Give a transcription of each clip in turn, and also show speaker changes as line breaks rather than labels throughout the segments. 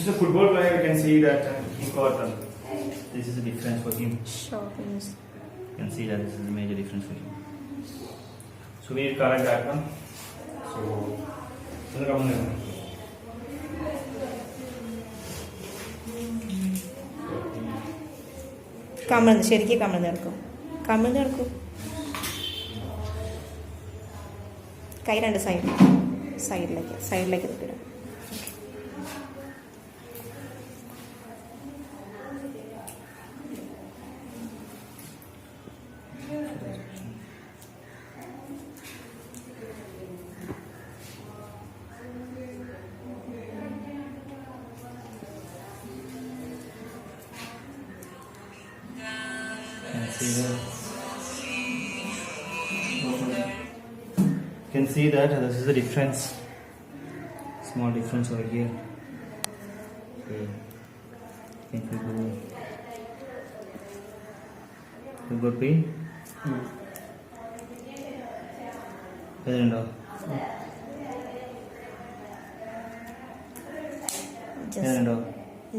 a football player, you can see that he got this is a difference for him.
Sure. Yes.
You can see that this is a major difference for him. So we need to correct that one. So
കമഴ്ന്ന് ശരിക്കും കമഴ്ന്ന് കിടക്കും. കമഴ്ന്ന് കിടക്കും. കൈ രണ്ട് സൈഡിലേക്ക് തട്ടിടും.
You can see that this is the difference, small difference over here. Okay. If you got pain?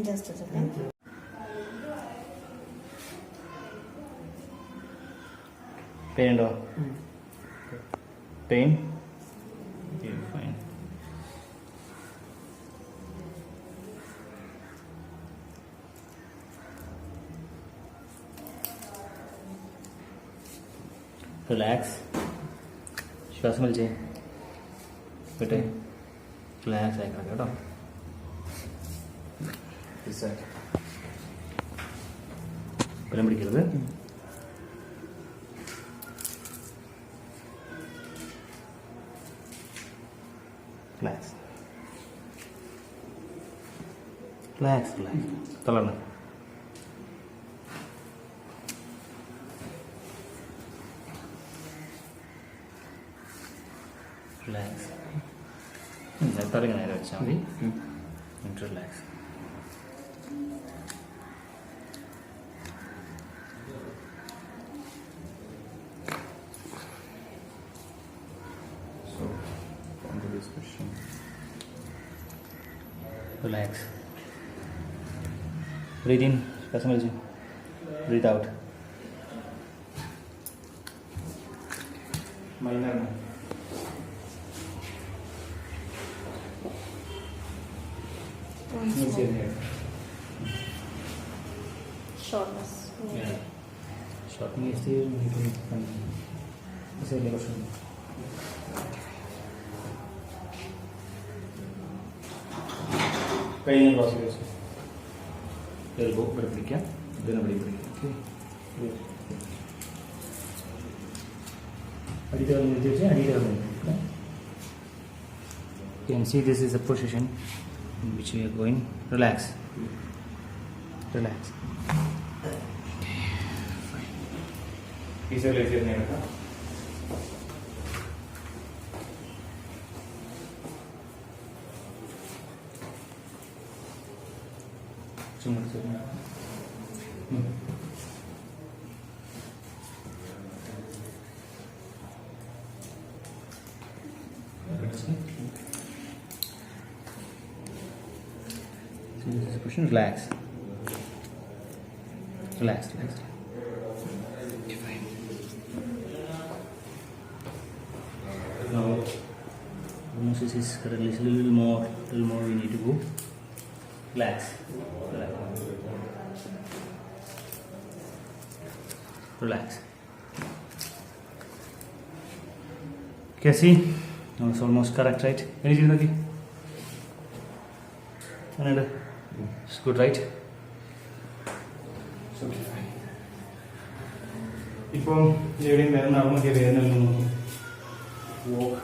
Just
a second.
Pain? Pain? Okay, fine. Relax. ശ്വാസം വലിച്ചേ കേട്ടെ. Relax ആയിക്കണം കേട്ടോ. ബലം പിടിക്കരുത്. Relax. തളർന്ന്. റിലാക്സ്. തലങ്ങ് നേരെ വെച്ചാൽ മതി. Relax. Relax. Breathe in. Breathe out. Minor.
Shortness.
Yeah. Shortness is there. കയ്യിൽ നിന്ന് ക്രോസ് ചെയ്ത് എൽബോ ഇവിടെ പിടിക്കാം, ഇതിനെ ഇവിടെ പിടിക്കാം. അടിയിൽ നിർത്തി വെച്ചാൽ അടിയിൽ പിടിക്കാം. You can see this is a position in which we are going. Relax. Visualize your name. Relax. Now, hypnosis is currently a little more. We need to go. Relax. Okay, see? Now it's almost correct, right? Anything like it? It's good, right? It's okay, fine. ഇപ്പോൾ എവിടെയും വേദന നമുക്ക് വേദന walk.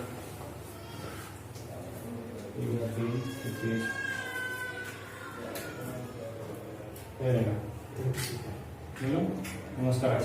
Namaskar.